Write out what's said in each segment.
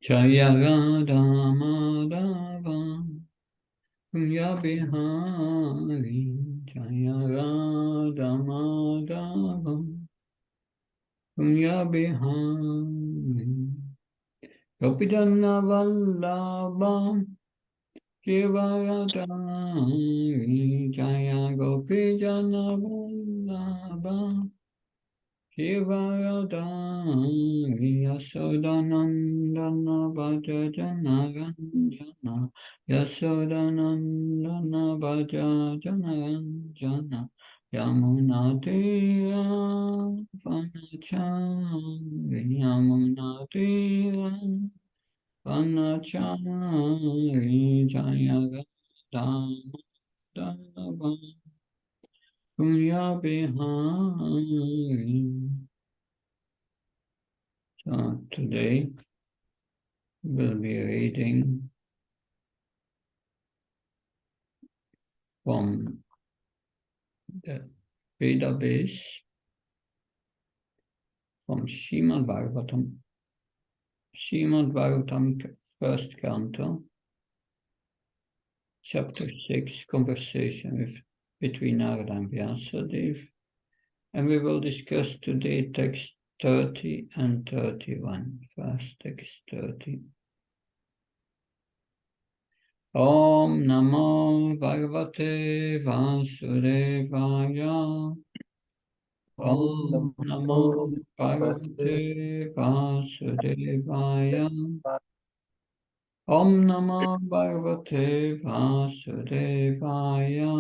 Jaya Radha Madhava Kunya Bihari Jaya Radha Madhava Kunya Bihari Gopijana Vallabha Shivaradari Jaya Gopijana Vallabha Shivaradari Yasodanandana Bhaja Jana Ranjana Yasodanandana Bhaja Jana Ranjana Yamuna Tira Vanachari Yamuna Tira Vanachari Jaya Radha Punya Bihari. So today we'll be reading from the Bprs from Srimad Bhagavatam, first canto, chapter 6, conversation between Narada and Vyasadeva, and we will discuss today text 30 and 31. First text 30. Om Namo Bhagavate Vasudevaya. Om Namo Bhagavate Vasudevaya. Om Namo Bhagavate Vasudevaya.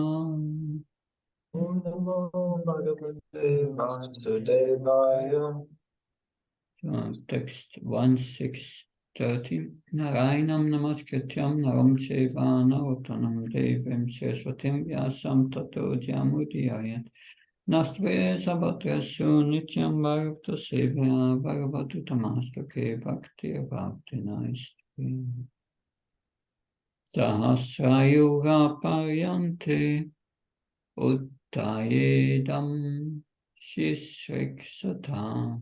Om Namo Bhagavate Vasudevaya. Text 1630. Narayanam Namaskrityam Naram Cheva Narottanam Devim Saraswatim Vyasam Tato Jamudiyayat. Nastve Sabatrasu Nityam Bhagavata Sevya Bhagavatu Tamastake Bhakti Bhaktina Istve. Sahasrayuga Paryante Uttayedam Shisriksata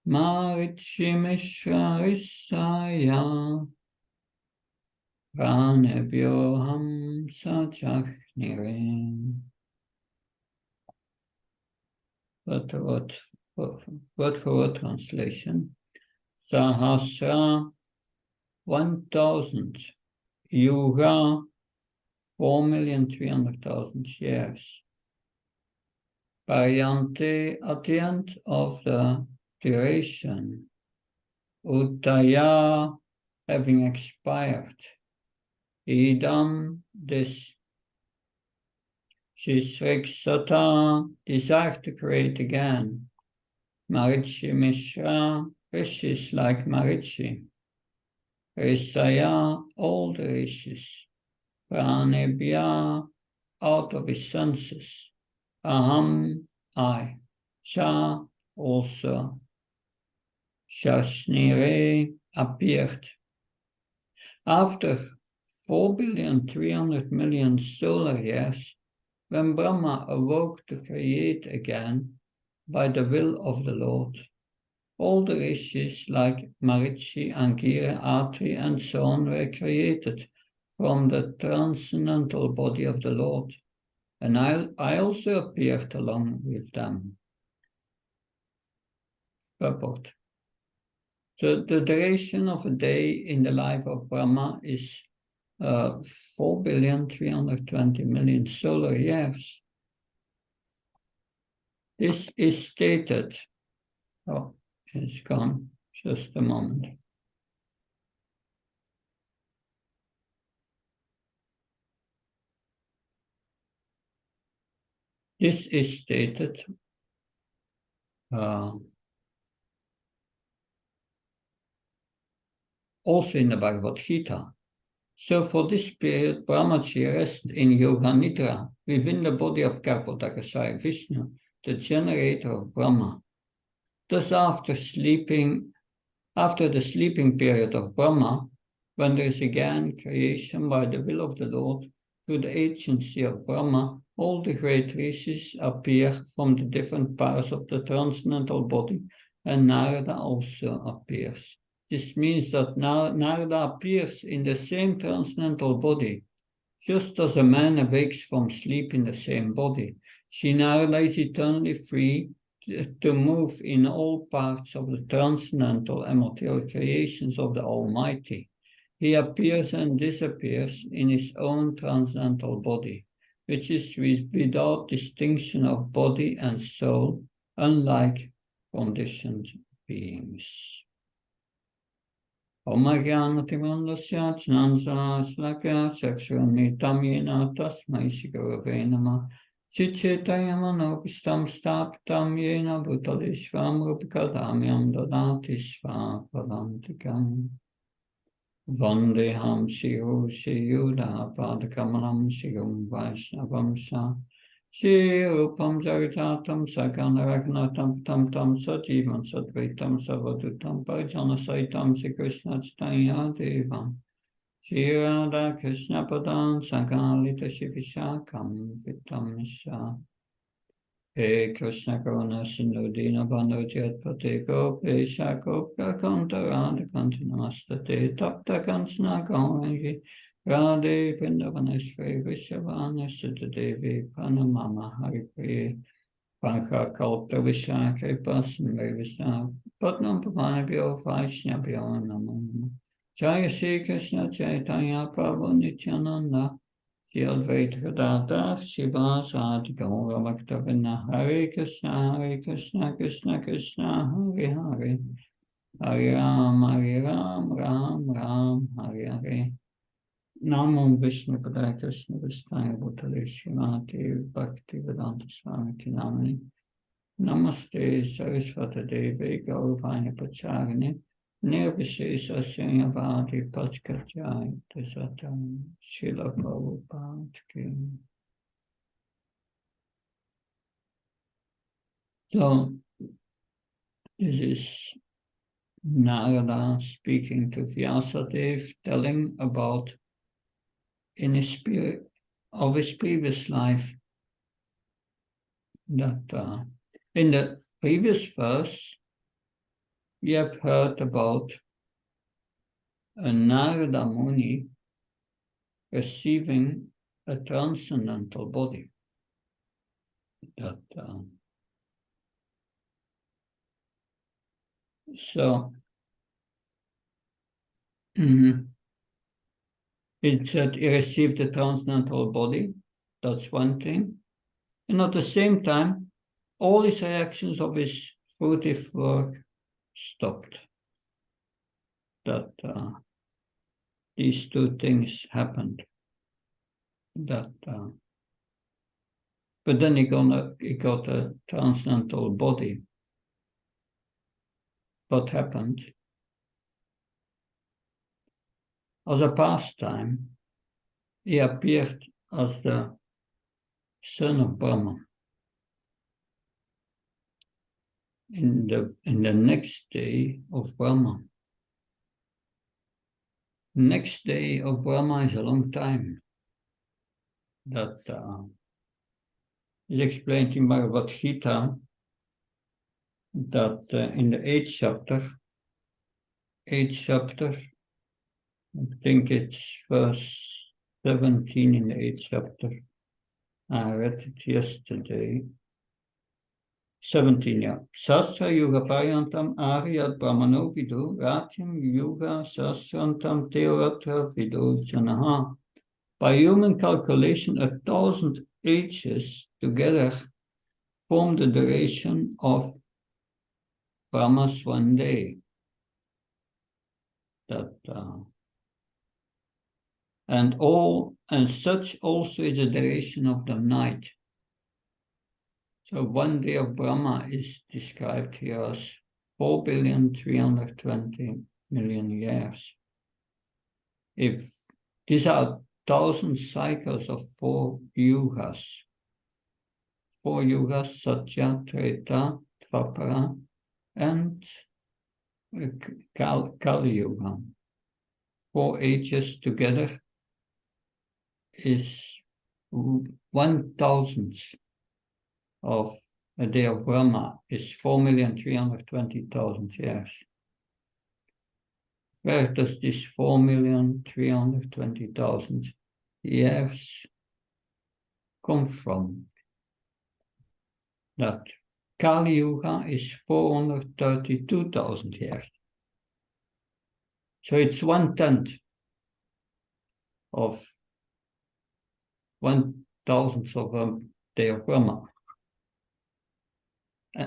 Marichimishrarisaya Pranebhyoham Sachakhnire. Word for word translation. Sahasra 1000 Yuga 4,300,000 years. Paryanti at the end of the duration. Uttaya having expired. Idam this. Shisriksata desire to create again. Marichi Mishra, rishis like Marichi. Risaya, all the rishis. Pranebhya, out of his senses. Aham, I. Cha, also. Shashnire, appeared. After 4,300,000,000 solar years, when Brahma awoke to create again by the will of the Lord, all the rishis like Marichi, Angira, Atri, and so on were created from the transcendental body of the Lord, and I also appeared along with them. Purport. So the duration of a day in the life of Brahma is 4,320,000,000 solar years. This is stated. Oh, it's gone. Just a moment. This is stated also in the Bhagavad Gita. So for this period, Brahmaji rested in Yoga Nidra within the body of Kalpodakasaya Vishnu, the generator of Brahma. Thus after the sleeping period of Brahma, when there is again creation by the will of the Lord, through the agency of Brahma, all the great rishis appear from the different parts of the transcendental body, and Narada also appears. This means that Narada appears in the same transcendental body, just as a man awakes from sleep in the same body. Sri Narada is eternally free to move in all parts of the transcendental and material creations of the Almighty. He appears and disappears in his own transcendental body, which is without distinction of body and soul, unlike conditioned beings. Om-Agyanatimanlasya Jnansalakya Chakshuramitam Yena Tasmai Shigurave Namah Chitchetayamanopistam Staptam Yena Bhutalishvam Rupikadamyam Dadati Svapadantikam Vandeham Shiru Shiyuda Padakamalam Shirum Vaishnavamsha Shirupam Jagajatam Saganaragnatam Tam Tam Sajivan Sadvaitam Savadutam Parjana Saitam Sri Krishna Chaitanya Devam Shri Radha Krishna Padan Sagalita Shivishakam Vitam Misha He Krishna Karuna Sindhu Dina Bandhu Jatpate Gopesha Gopka Kanta Radha Kanta Namastate Tapta Kansana Gaurangi Radhe Vrindavaneshwari Vishavana Sutta Devi Pranamama Haripriye Pankha Kalpa Vishaka Pasamve Vishna Patnam Pavanabhyo Vaishnabhyo Namo Jaya Shri Krishna Chaitanya Prabhu Nityananda Shri Advaita Gadadhar Shivasadi Gaura Bhaktavinda Hare Krishna Krishna Krishna Hare Hare Hare Ram Ram Ram Hare Hare Namo Vishnu Padaya Krishna Vistaya Bhutale Srimati Bhakti Vedanta Swami Namani Namaste Saraswata Devi Gauravani Pacharani Nirvishesha Sanyavadi Pachkachai Tasatam Srila Prabhupada Ki. So, this is Narada speaking to Vyasadeva, telling about in his spirit of his previous life that in the previous verse we have heard about a Narada Muni receiving a transcendental body that it said he received a transcendental body, that's one thing. And at the same time, all his reactions of his fruitive work stopped. That these two things happened. That, but then he got a transcendental body. What happened? As a pastime, he appeared as the son of Brahma. In the next day of Brahma. Next day of Brahma is a long time. That is explained in Bhagavad Gita that in the 8th chapter, I think it's verse 17 in the 8th chapter. I read it yesterday. 17, yeah. Sastra Yuga Paryantam Aryat Brahmano Vidu Ratyam Yuga Sasrantam Teoratra Vidu Janaha. By human calculation, 1,000 ages together form the duration of Brahma's one day. And such also is the duration of the night. So one day of Brahma is described here as 4,320,000,000 years. If these are 1,000 cycles of 4 yugas, Satya, Treta, Dvapara, and Kali Yuga. 4 ages together is 1,000th of a day of Brahma is 4,320,000 years. Where does this 4,320,000 years come from? That Kali Yuga is 432,000 years. So it's 1/10 of 1,000th of a day of Brahma.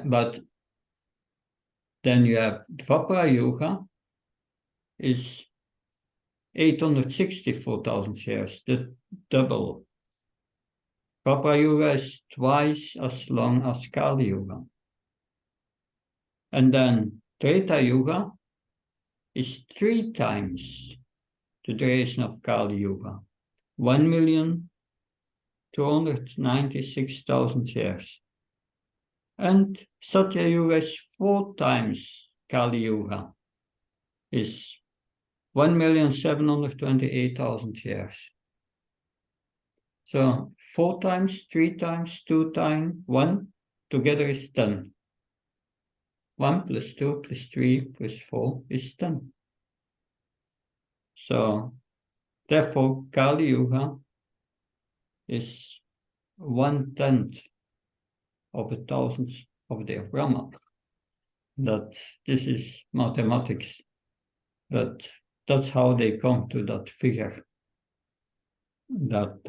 But then you have Dvapara Yuga is 864,000 years, the double. Dvapara Yuga is twice as long as Kali Yuga. And then Treta Yuga is 3 times the duration of Kali Yuga, 1,296,000 years. And Satya Yuga is 4 times Kali Yuga, is 1,728,000 years. So 4 times, 3 times, 2 times, 1 together is 10. 1 plus 2 plus 3 plus 4 is 10. So therefore Kali Yuga is 1/10 of 1,000th of a day of Brahma. That this is mathematics, but that's how they come to that figure. That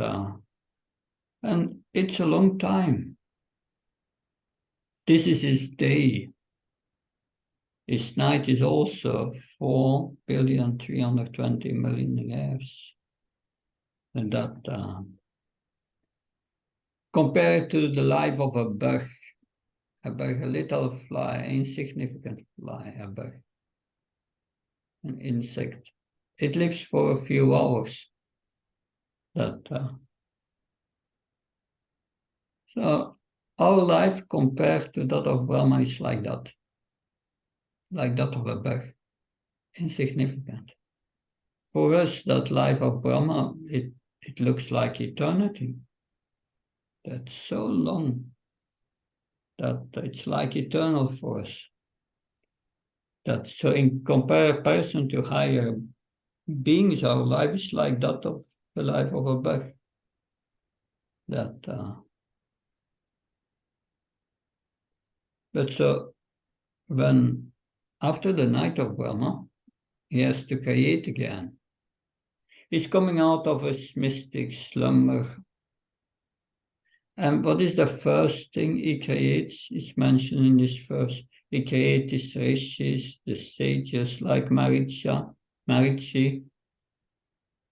and it's a long time. This is his day. His night is also 4,320,000,000 years. And that compared to the life of a bug, a little fly, insignificant fly, a bug, an insect, it lives for a few hours. That so our life compared to that of Brahma is like that of a bug, insignificant. For us, that life of Brahma, it looks like eternity. That's so long that it's like eternal for us. That so in comparison to higher beings, our life is like that of the life of a bug. That but so when after the night of Brahma, he has to create again. He's coming out of his mystic slumber. And what is the first thing he creates? Is mentioned in this verse. He creates his rishis, the sages like Marichi,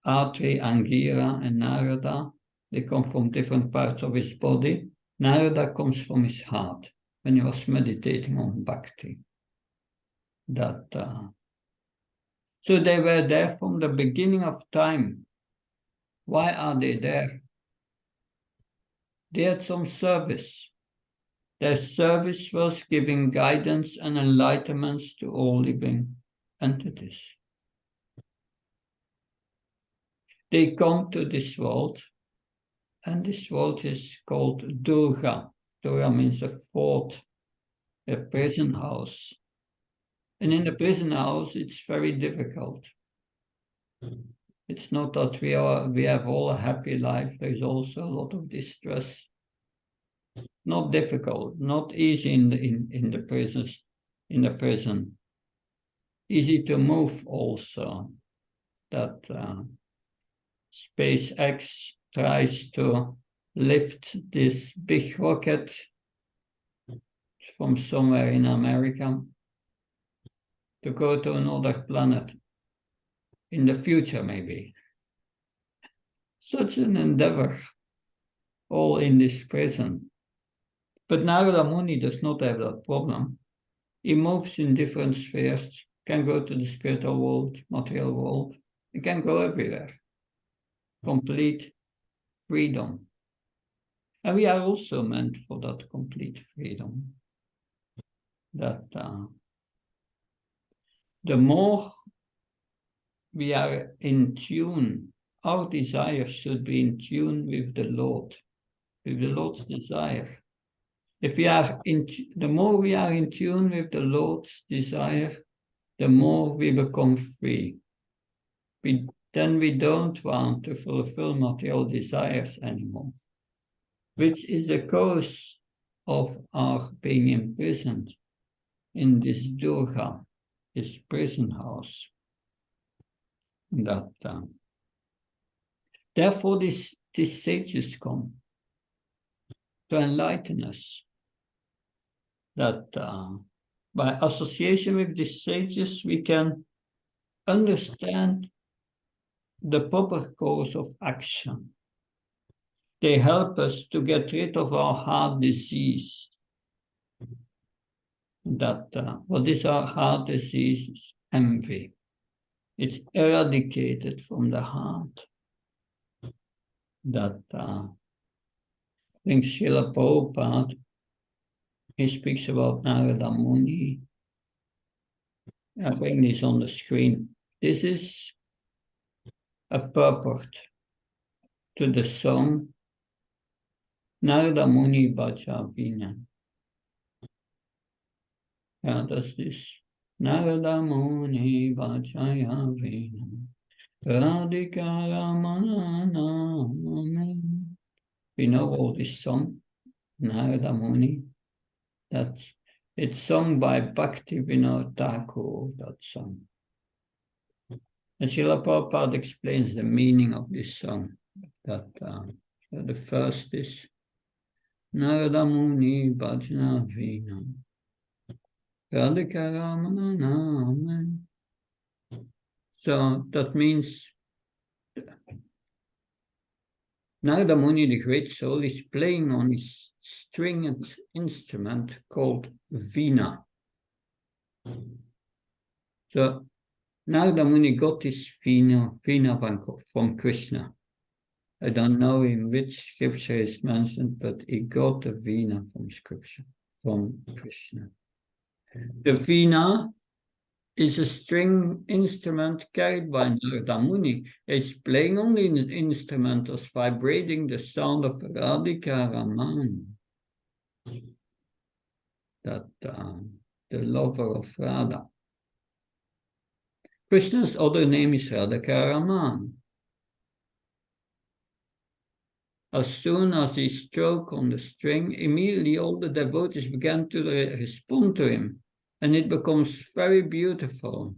Atri, Angira, and Narada. They come from different parts of his body. Narada comes from his heart when he was meditating on bhakti. So they were there from the beginning of time. Why are they there? They had some service. Their service was giving guidance and enlightenments to all living entities. They come to this world, and this world is called Durga. Durga means a fort, a prison house. And in the prison house, it's very difficult. It's not that we have all a happy life. There's also a lot of distress. Not difficult, not easy in the prisons, in the prison. Easy to move also. That SpaceX tries to lift this big rocket from somewhere in America to go to another planet. In the future, maybe. Such an endeavor, all in this prison. But Narada Muni does not have that problem. He moves in different spheres, can go to the spiritual world, material world. He can go everywhere. Complete freedom. And we are also meant for that complete freedom. That the more we are in tune, our desires should be in tune with the Lord's desire. If we are the more we are in tune with the Lord's desire, the more we become free. Then we don't want to fulfill material desires anymore, which is the cause of our being imprisoned in this Durga, this prison house. Therefore, these sages come to enlighten us. That by association with these sages, we can understand the proper course of action. They help us to get rid of our heart disease. What is our heart disease? Envy. It's eradicated from the heart. I think Srila Prabhupada, he speaks about Narada Muni. I bring this on the screen. This is a purport to the song Narada Muni Bhaja Vina. Yeah, that's this. Narada Muni Bhajaya Vina. Radhika Ramana Name. We know all this song, Narada Muni. It's sung by Bhakti Vinod Thakur, that song. And Srila Prabhupada explains the meaning of this song. The first is Narada Muni Bhajana Vina. Radhika Ramana Name. So that means Narada Muni, the great soul, is playing on his stringed instrument called Veena. So Narada Muni got his Veena from Krishna. I don't know in which scripture it's mentioned, but he got the Veena from scripture, from Krishna. The Veena is a string instrument carried by Narada Muni. It's playing on the instrument as vibrating the sound of Radhika Raman, the lover of Radha. Krishna's other name is Radhika Raman. As soon as he struck on the string, immediately all the devotees began to respond to him. And it becomes very beautiful.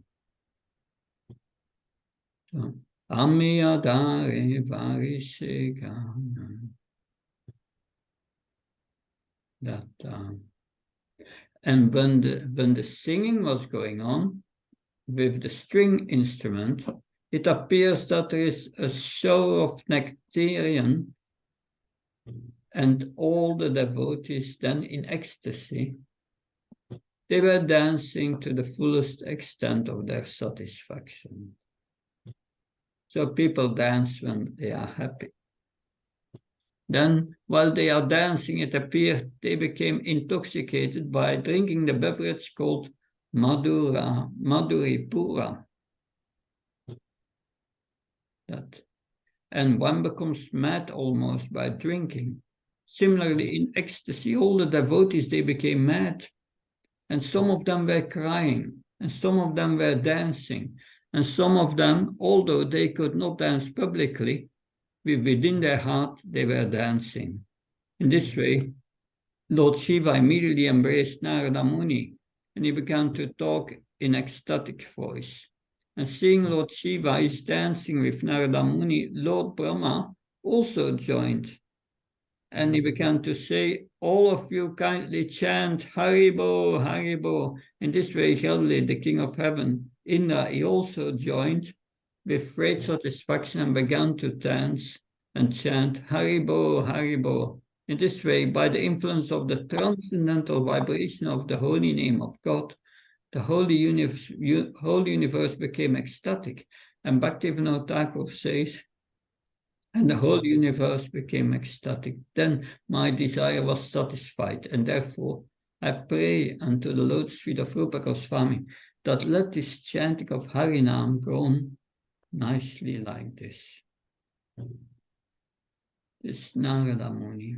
Amiyadare varishegana. And when the singing was going on with the string instrument, it appears that there is a shower of nectarian, and all the devotees then in ecstasy, they were dancing to the fullest extent of their satisfaction. So people dance when they are happy. Then, while they are dancing, it appeared they became intoxicated by drinking the beverage called Madhuripura. And one becomes mad almost by drinking. Similarly, in ecstasy, all the devotees, they became mad. And some of them were crying, and some of them were dancing, and some of them, although they could not dance publicly, within their heart, they were dancing. In this way, Lord Shiva immediately embraced Narada Muni, and he began to talk in ecstatic voice. And seeing Lord Shiva is dancing with Narada Muni, Lord Brahma also joined. And he began to say, all of you kindly chant Haribo, Haribo. In this way, Gelli, the king of heaven, Indra, he also joined with great satisfaction and began to dance and chant Haribo, Haribo. In this way, by the influence of the transcendental vibration of the holy name of God, the whole universe became ecstatic. And Bhaktivinoda Thakur says, and the whole universe became ecstatic. Then my desire was satisfied, and therefore I pray unto the lotus feet of Rupa Goswami that let this chanting of Harinam go on nicely like this. This Narada Muni.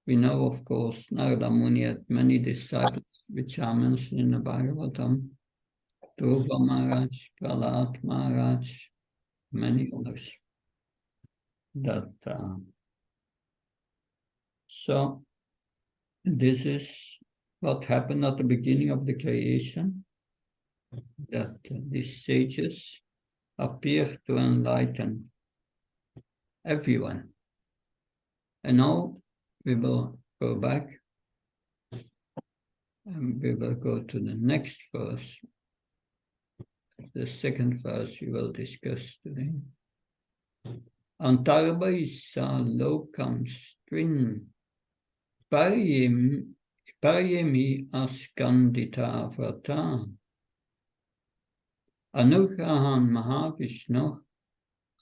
We know, of course, Narada Muni had many disciples, which are mentioned in the Bhagavatam. Dhruva Maharaj, Prahlad Maharaj, many others. So this is what happened at the beginning of the creation, that these sages appear to enlighten everyone. And now we will go back and we will go to the next verse. The second verse we will discuss today. Antarbaisa lokam strin paryemi askandita vrata anugrahan mahavishnu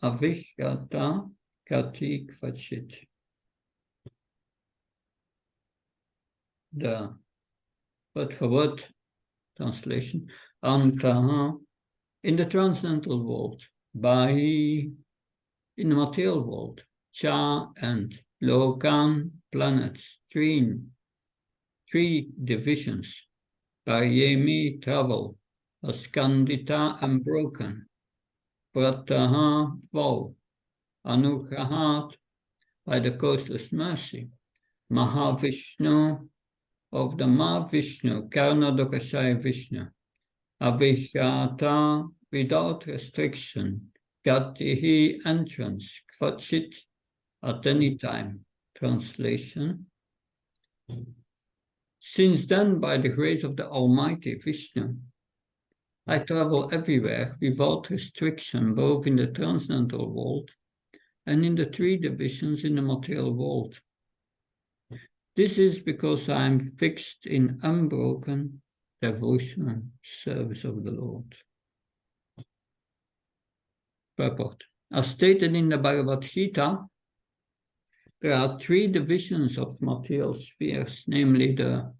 avishgata kati kvachit. The word for word translation. Antaha, in the transcendental world, in the material world, Cha and Lokan planets, three divisions, Paryemi travel, Askandita unbroken, Prataha vow, Anugrahat by the causeless mercy, Mahavishnu of the Mahavishnu, Karnadokashaya Vishnu, Avijata without restriction, Gatihi entrance, Kvachit at any time. Translation. Since then, by the grace of the Almighty Vishnu, I travel everywhere without restriction, both in the transcendental world and in the three divisions in the material world. This is because I am fixed in unbroken devotional service of the Lord. Purport. As stated in the Bhagavad Gita, there are three divisions of material spheres, namely the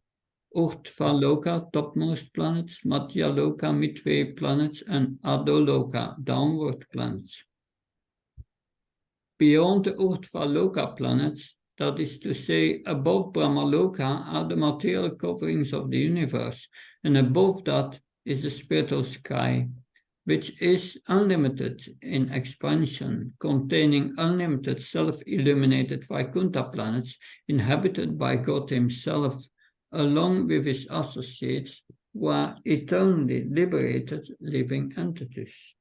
Urdhva-loka, topmost planets, Madhya-loka, midway planets, and Adoloka, downward planets. Beyond the Urdhva-loka planets, that is to say, above Brahmaloka, are the material coverings of the universe, and above that is the spiritual sky, which is unlimited in expansion, containing unlimited self-illuminated Vaikuntha planets inhabited by God himself, along with his associates, who are eternally liberated living entities.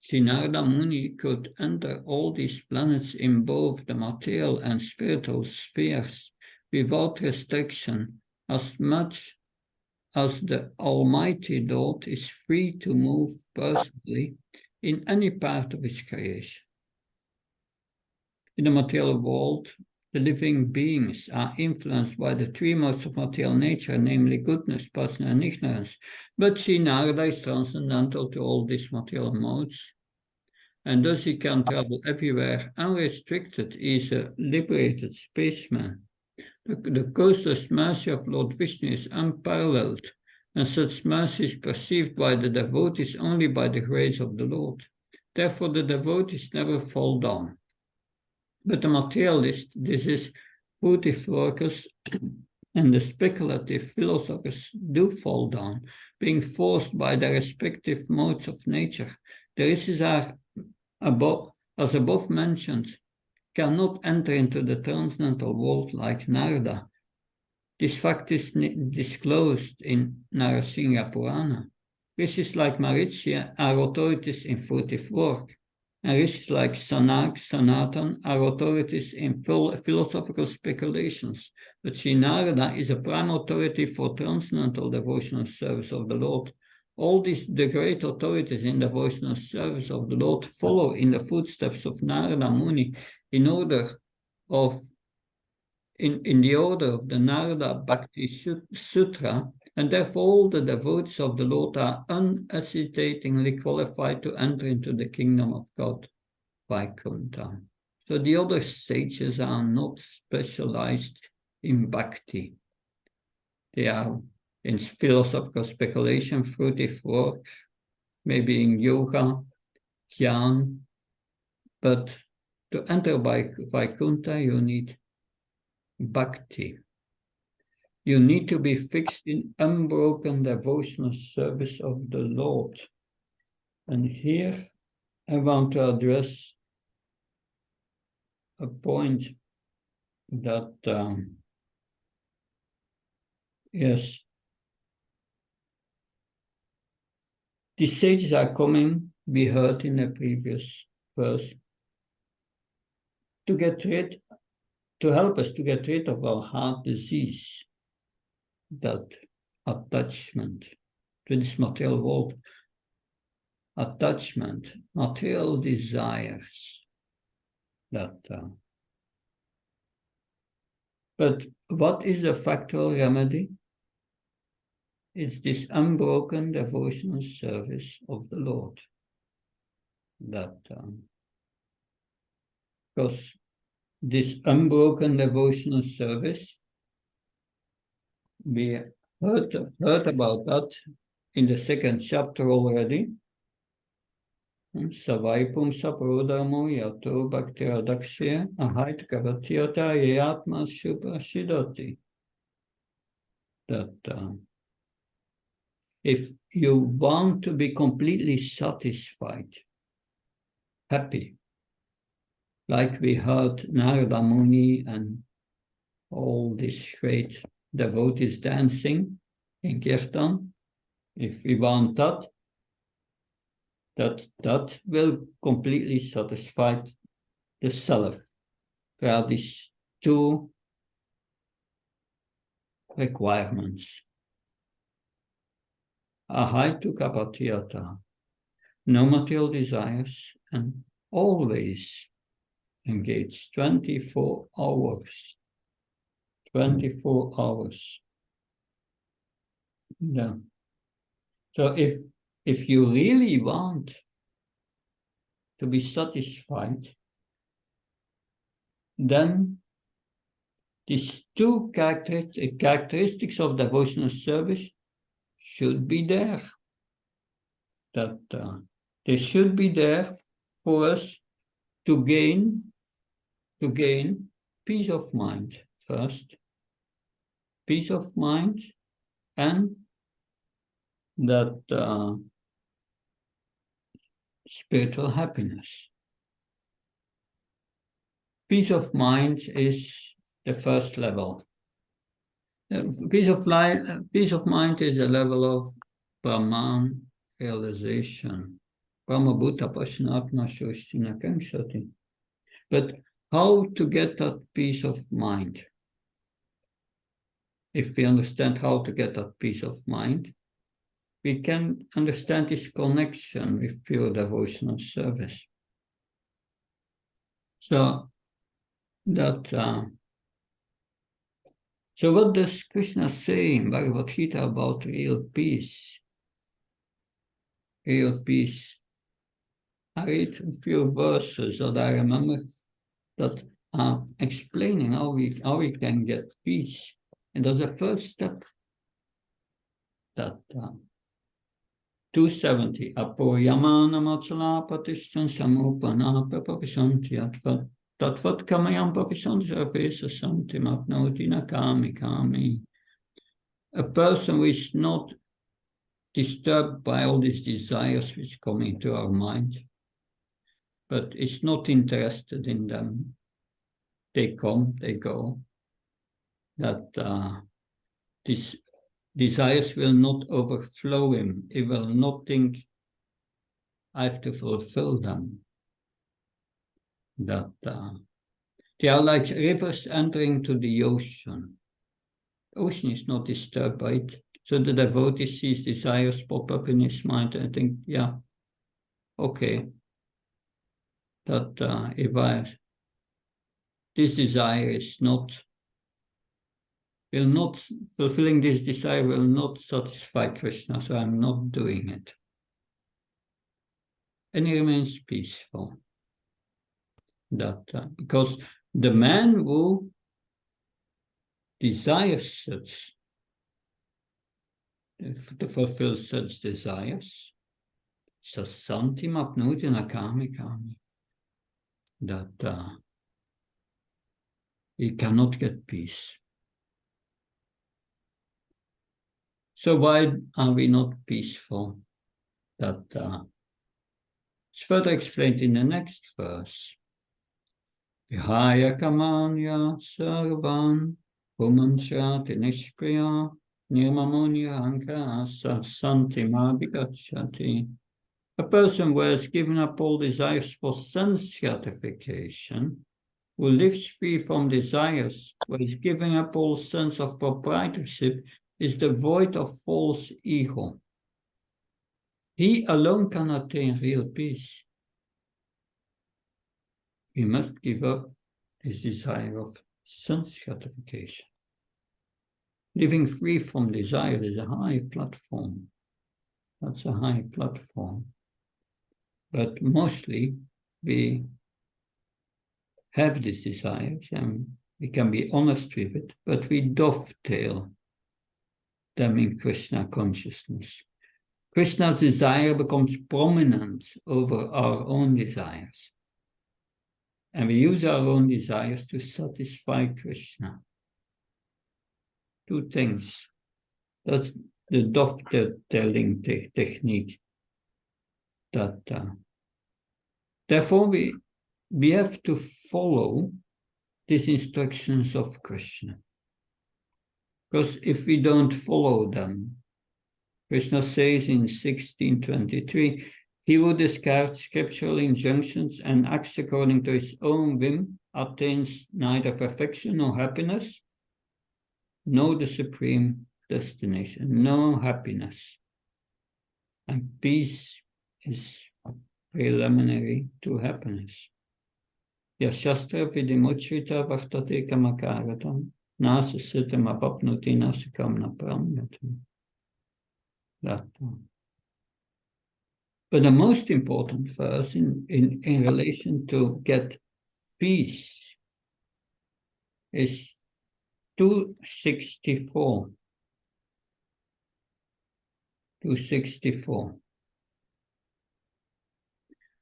Sri Narada Muni could enter all these planets in both the material and spiritual spheres without restriction, as much as the Almighty Lord is free to move personally in any part of his creation. In the material world, the living beings are influenced by the three modes of material nature, namely goodness, passion, and ignorance. But Sri Narada is transcendental to all these material modes, and thus he can travel everywhere unrestricted. He is a liberated spaceman. The causeless mercy of Lord Vishnu is unparalleled, and such mercy is perceived by the devotees only by the grace of the Lord. Therefore, the devotees never fall down. But the materialist, this is fruitive workers and the speculative philosophers, do fall down, being forced by their respective modes of nature. The rishis are, as above mentioned, cannot enter into the transcendental world like Narada. This fact is disclosed in Narasingha Purana. Rishis like Marichi are authorities in fruitive work, and rishis like Sanak, Sanatan are authorities in philosophical speculations. But Sri Narada is a prime authority for transcendental devotional service of the Lord. All the great authorities in devotional service of the Lord follow in the footsteps of Narada Muni in the order of the Narada Bhakti Sutra, and therefore all the devotees of the Lord are unhesitatingly qualified to enter into the kingdom of God, Vaikuntha. So the other sages are not specialized in bhakti. They are in philosophical speculation, fruitive work, maybe in yoga, jnana, but to enter Vaikuntha you need bhakti. You need to be fixed in unbroken devotional service of the Lord. And here I want to address a point that, yes, the sages are coming, we heard in the previous verse, to help us to get rid of our heart disease, that attachment to this material world, attachment, material desires. But what is the factual remedy? It's this unbroken devotional service of the Lord. Because this unbroken devotional service, we heard about that in the second chapter already. Savaipum saprodamo yato bhaktiradakshya ahait kavatyata yatma suprashidati. That if you want to be completely satisfied, happy, like we heard Narada Muni and all these great devotees dancing in Kirtan, if we want that will completely satisfy the self. There are these two requirements. Ahaitu kapatiyata, no material desires, and always engage 24 hours. 24 hours. Yeah. So if you really want to be satisfied, then these two characteristics of devotional service should be there. That they should be there for us to gain peace of mind first. Peace of mind, and that spiritual happiness. Peace of mind is the first level. Peace of mind is a level of Brahman realization. Brahma Bhuta Pashanatma Shoshtina Kamsati. But how to get that peace of mind? If we understand how to get that peace of mind, we can understand this connection with pure devotional service. So what does Krishna say in Bhagavad Gita about real peace? Real peace. I read a few verses that I remember that are explaining how we can get peace. And there's a first step that 270 Apo Yamana Matsala Patishan Samupana Papavishanti Atvat Tatvat Kamayam Pavishanti Avesa Santi Mapnoti Nakami Kami. A person who is not disturbed by all these desires which come into our mind, but is not interested in them. They come, they go. That these desires will not overflow him. He will not think, I have to fulfill them. That they are like rivers entering to the ocean. The ocean is not disturbed by it. So the devotee sees desires pop up in his mind and think, yeah, okay. That if this desire is not, fulfilling this desire will not satisfy Krishna, so I'm not doing it. And he remains peaceful. That because the man who desires such, to fulfill such desires, sasanti mapnuti nakami kami, that we cannot get peace. So why are we not peaceful? That it's further explained in the next verse. Vihaya kamanya sarvan pumansrati nishpriya nirmamunya santi mabhigachati. A person who has given up all desires for sense gratification, who lives free from desires, who is giving up all sense of proprietorship, is devoid of false ego. He alone can attain real peace. We must give up this desire of sense gratification. Living free from desire is a high platform. That's a high platform. But mostly we have these desires and we can be honest with it, but we dovetail them in Krishna consciousness. Krishna's desire becomes prominent over our own desires. And we use our own desires to satisfy Krishna. Two things. That's the dovetailing technique. Therefore, we have to follow these instructions of Krishna. Because if we don't follow them, Krishna says in 1623, he who discards scriptural injunctions and acts according to his own whim attains neither perfection nor happiness, nor the supreme destination, no happiness. And peace is preliminary to happiness. Yashastra vidimuchrita vartate kamakaratam nasa sitam apapnuti nasakam napramyatam. But the most important verse in relation to get peace is 264. 264.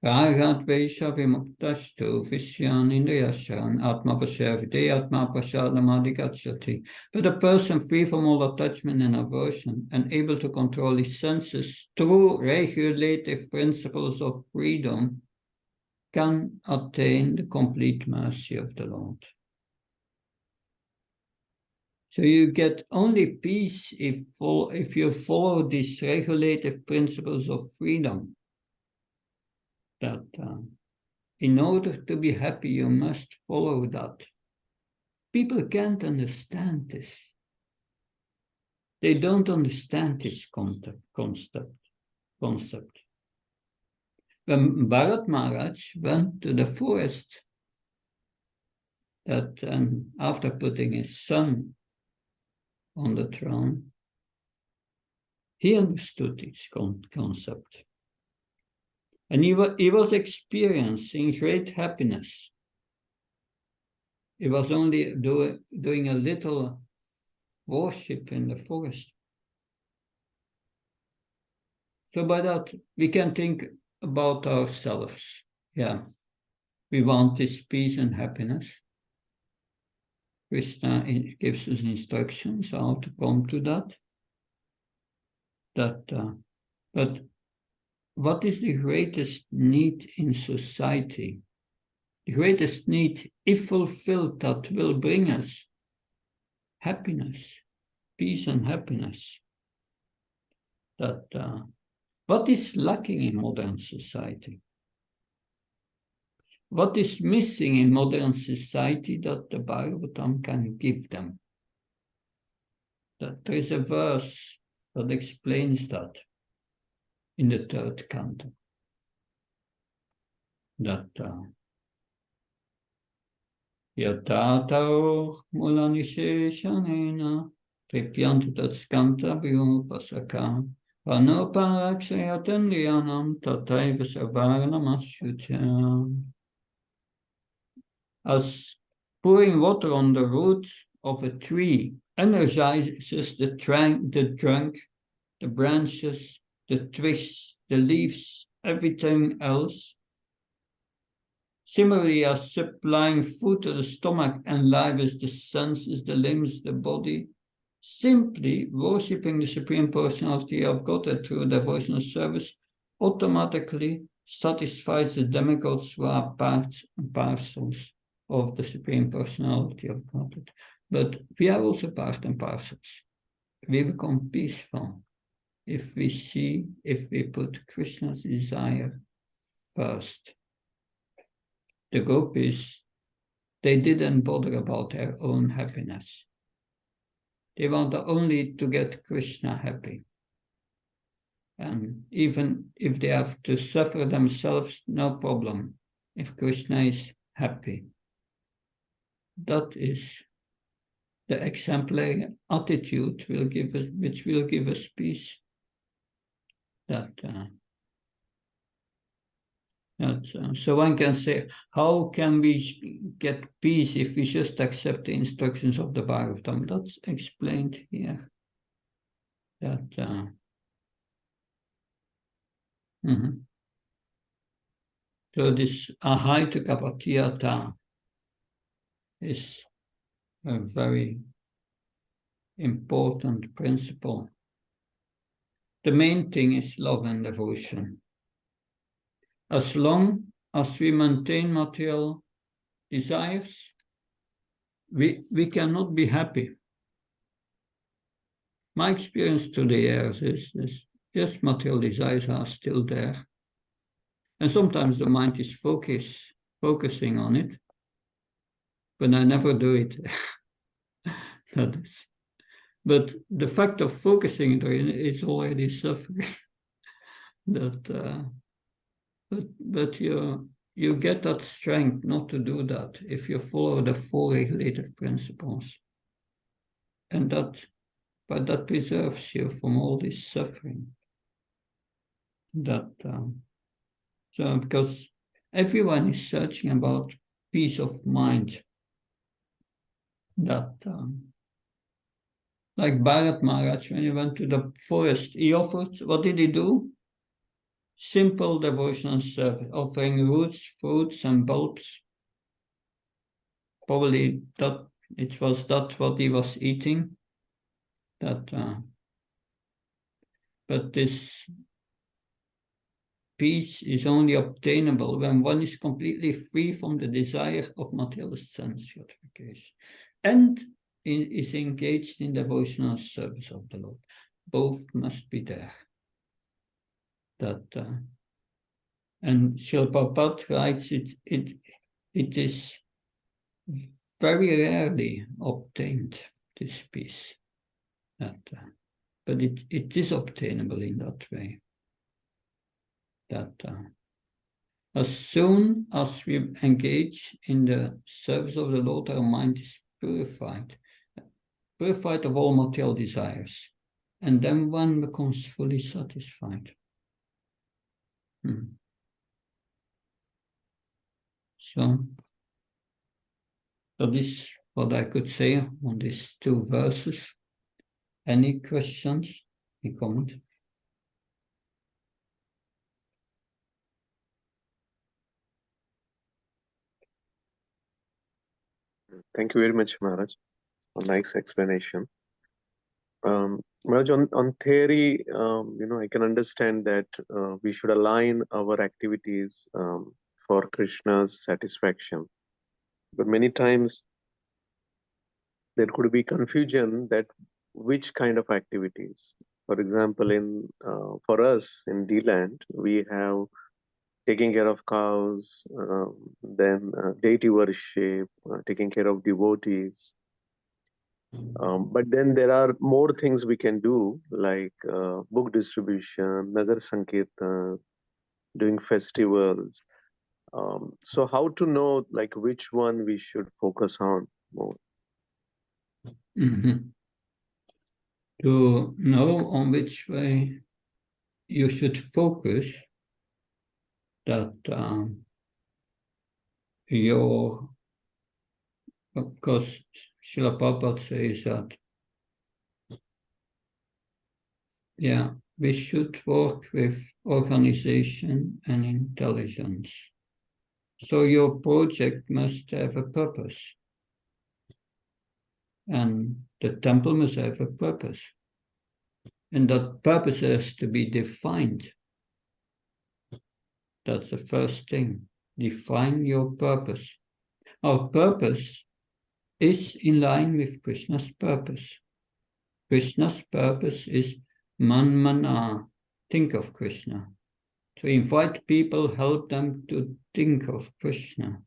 Ragat Vesha Vimuktastu Vishyan Indriyashan Atma Vashavide Atma Prashadamadikachati. But a person free from all attachment and aversion and able to control his senses through regulative principles of freedom can attain the complete mercy of the Lord. So you get only peace if you follow these regulative principles of freedom. That in order to be happy, you must follow that. People can't understand this. They don't understand this concept. When Bharat Maharaj went to the forest, after putting his son on the throne, he understood its concept. And he was experiencing great happiness. He was only doing a little worship in the forest. So by that, we can think about ourselves. Yeah, we want this peace and happiness. Krishna gives us instructions how to come to that. But what is the greatest need in society? The greatest need, if fulfilled, that will bring us happiness, peace and happiness. What is lacking in modern society? What is missing in modern society that the Bhagavatam can give them? That there is a verse that explains that. In the third canto, that Yatata Mulanisheshanena Tripyantu Tatskanta Vyupasaka Anuparaksayatendriyanam Tataiva Savarnamasyutyam. As pouring water on the root of a tree energizes the trunk, the branches, the twigs, the leaves, everything else. Similarly, as supplying food to the stomach and life is the senses, the limbs, the body, simply worshipping the Supreme Personality of Godhead through devotional service automatically satisfies the demigods who are parts and parcels of the Supreme Personality of Godhead. But we are also part and parcels. We become peaceful if we put Krishna's desire first. The gopis, they didn't bother about their own happiness. They wanted only to get Krishna happy. And even if they have to suffer themselves, no problem, if Krishna is happy. That is the exemplary attitude which will give us peace. So one can say, how can we get peace if we just accept the instructions of the Bhagavatam? That's explained here. So this ahaita kapatiyata is a very important principle. The main thing is love and devotion. As long as we maintain material desires, we cannot be happy. My experience through the years is yes, material desires are still there. And sometimes the mind is focusing on it, but I never do it. But the fact of focusing on it is already suffering. But you get that strength not to do that if you follow the four regulative principles. And but that preserves you from all this suffering. So because everyone is searching about peace of mind, like Bharat Maharaj, when he went to the forest, he offered, what did he do? Simple devotional service, offering roots, fruits, and bulbs. Probably it was what he was eating. But this peace is only obtainable when one is completely free from the desire of material sense gratification and is engaged in devotional service of the Lord. Both must be there. And Srila Prabhupada writes it is very rarely obtained, this peace. But it is obtainable in that way. As soon as we engage in the service of the Lord, our mind is purified of all material desires, and then one becomes fully satisfied. So that is what I could say on these two verses. Any questions? Any comments? Thank you very much, Maharaj. A nice explanation. Maharaj, on theory, I can understand that we should align our activities for Krishna's satisfaction. But many times there could be confusion that which kind of activities. For example, for us in Deland, we have taking care of cows, then deity worship, taking care of devotees. But then there are more things we can do, like book distribution, Nagar Sankirtan, doing festivals. So how to know like which one we should focus on more? To know on which way you should focus, that because Srila Prabhupada says that, we should work with organization and intelligence. So your project must have a purpose. And the temple must have a purpose. And that purpose has to be defined. That's the first thing. Define your purpose. Our purpose is in line with Krishna's purpose. Krishna's purpose is manmana, think of Krishna. To invite people, help them to think of Krishna.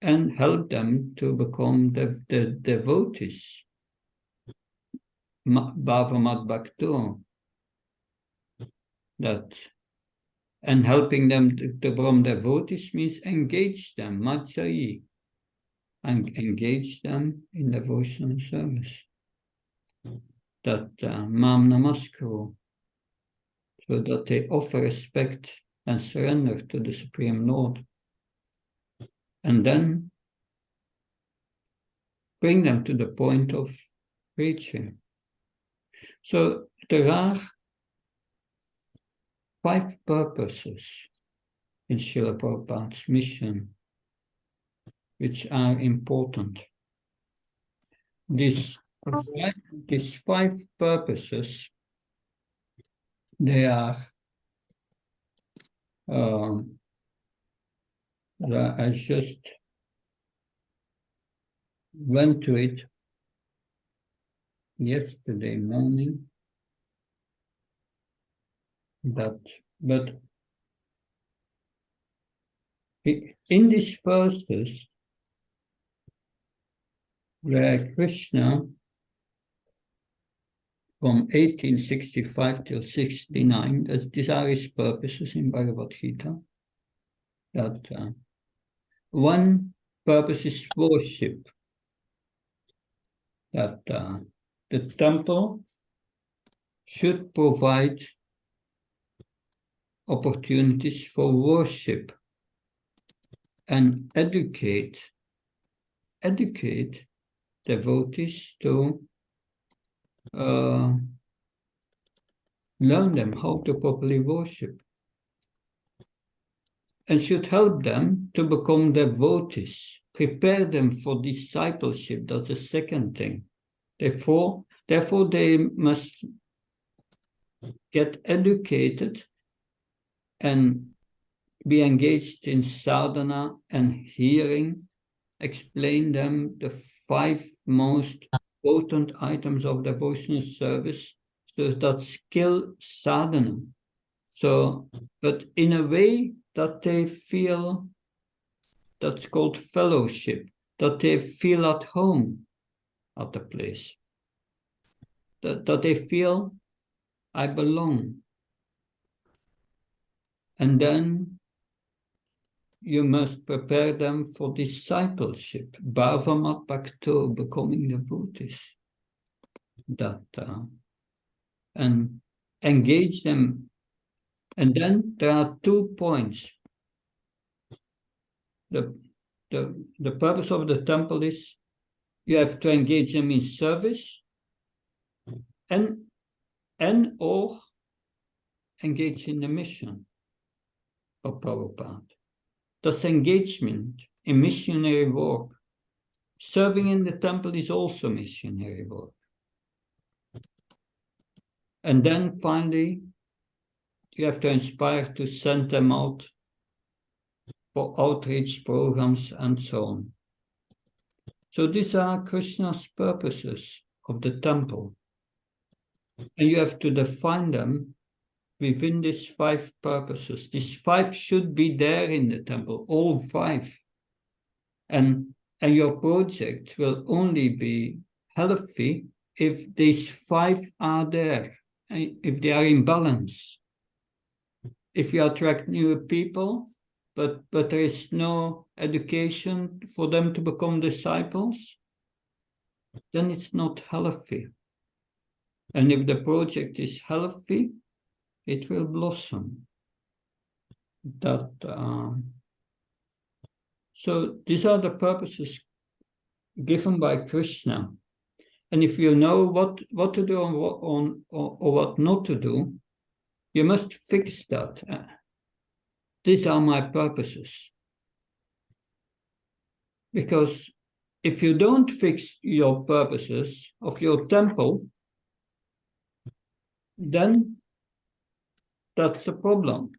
And help them to become the devotees. Bhavamat Bhakto. That. And helping them to become devotees means engage them, majai. And engage them in devotional service. That mam namaskaro. So that they offer respect and surrender to the Supreme Lord. And then bring them to the point of reaching. So there are 5 purposes in Srila Prabhupada's mission, which are important. These 5 purposes, they are, I just went to it yesterday morning, but in these verses, where Krishna, from 1865 till 69, these are his purposes in Bhagavad Gita, that one purpose is worship, that the temple should provide opportunities for worship and educate devotees to learn them how to properly worship, and should help them to become devotees, prepare them for discipleship. That's the second thing. Therefore they must get educated and be engaged in sadhana and hearing, explain them the 5 most important items of devotional service, so that skill sadhana. So, but in a way that they feel, that's called fellowship, that they feel at home at the place, that they feel, I belong. And then you must prepare them for discipleship, bhavamat bhakto, becoming devotees, that and engage them. And then there are 2 points. The purpose of the temple is you have to engage them in service and or engage in the mission of Prabhupada. That's engagement in missionary work. Serving in the temple is also missionary work. And then finally, you have to inspire to send them out for outreach programs and so on. So these are Krishna's purposes of the temple. And you have to define them within these 5 purposes. These 5 should be there in the temple, all 5. And your project will only be healthy if these 5 are there, if they are in balance. If you attract new people, but there is no education for them to become disciples, then it's not healthy. And if the project is healthy, it will blossom. So these are the purposes given by Krishna. And if you know what to do or what not to do, you must fix that. these are my purposes. Because if you don't fix your purposes of your temple, then that's a problem.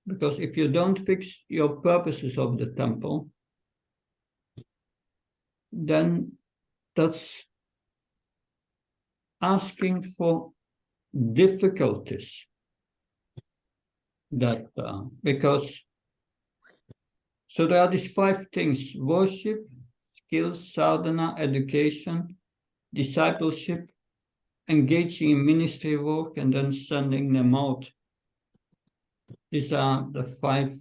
Because if you don't fix your purposes of the temple, then that's asking for difficulties. Because so there are these 5 things: worship, skills, sadhana, education, discipleship, engaging in ministry work, and then sending them out. These are the 5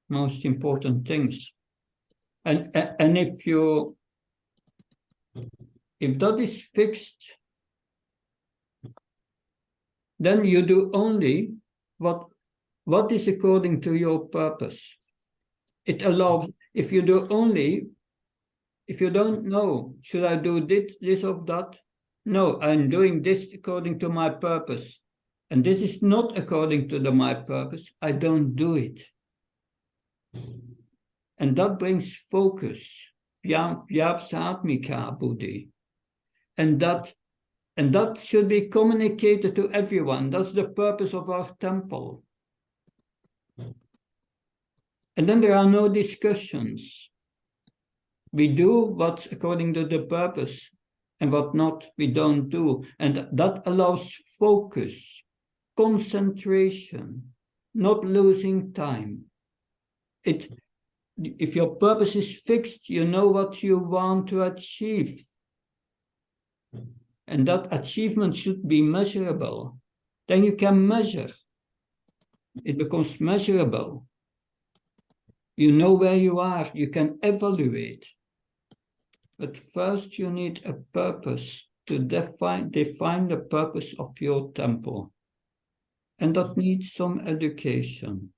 most important things. And if that is fixed, then you do only what is according to your purpose. It allows, if you don't know, should I do this or that? No, I'm doing this according to my purpose. And this is not according to my purpose. I don't do it. And that brings focus. Vyavsatmika buddhi. And that should be communicated to everyone. That's the purpose of our temple. And then there are no discussions. We do what's according to the purpose, and what not, we don't do. And that allows focus, concentration, not losing time. If your purpose is fixed, you know what you want to achieve. And that achievement should be measurable. Then you can measure. It becomes measurable. You know where you are, you can evaluate. But first you need a purpose to define the purpose of your temple. And that needs some education.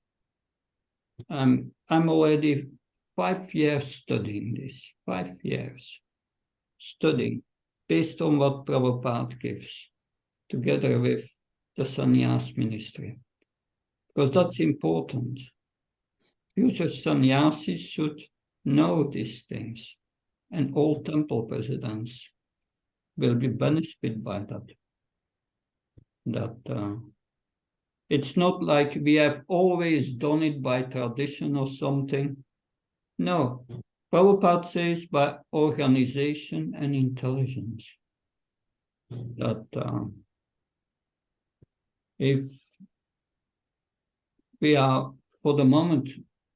I'm already 5 years studying this, 5 years studying based on what Prabhupada gives, together with the sannyas ministry. Because that's important. Future sannyasis should know these things, and all temple presidents will be benefited by that. It's not like we have always done it by tradition or something. No, Prabhupada says by organization and intelligence. That if we are, for the moment,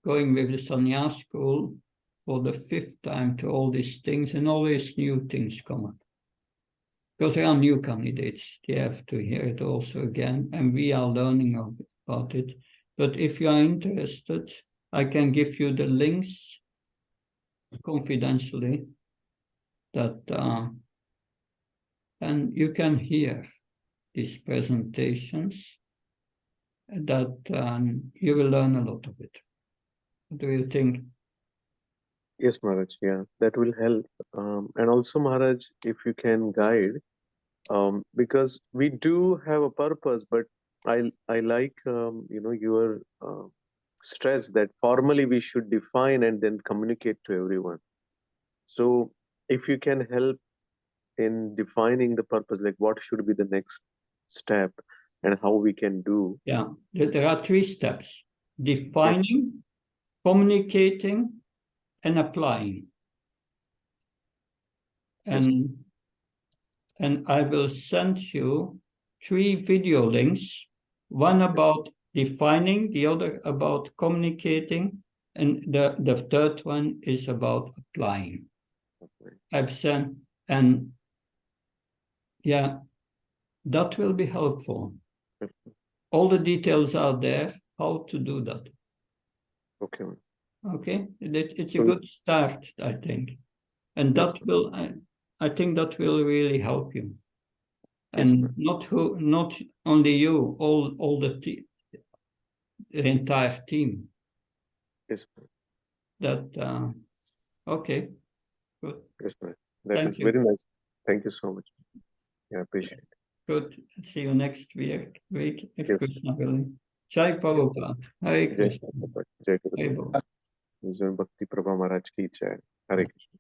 going with the sannyas school for the 5th time to all these things, and always new things come up. Because there are new candidates, they have to hear it also again, and we are learning about it. But if you are interested, I can give you the links confidentially, that and you can hear these presentations, that you will learn a lot of it. What do you think? Yes, Maharaj, yeah, that will help. And also, Maharaj, if you can guide, because we do have a purpose, but I like, your stress that formally we should define and then communicate to everyone. So if you can help in defining the purpose, like what should be the next step and how we can do. Yeah, there are 3 steps: defining, communicating, and applying. And I will send you 3 video links, one about defining, the other about communicating, and the third one is about applying. I've sent, and yeah, that will be helpful. All the details are there, how to do that. Okay. Okay, it's a good start, I think. And that will, I think that will really help you. And not only you, all the entire team. Yes. That okay, good. Yes, that is very nice. Thank you so much. Yeah, appreciate it. Good. See you next week, if Yes. Krishna willing. Jai Prabhupada. Hare Jai Krishna. Prabhupada, Jai Guru. Hare Bol. Bhakti Prabha Maharaj ki jai. Hare Krishna.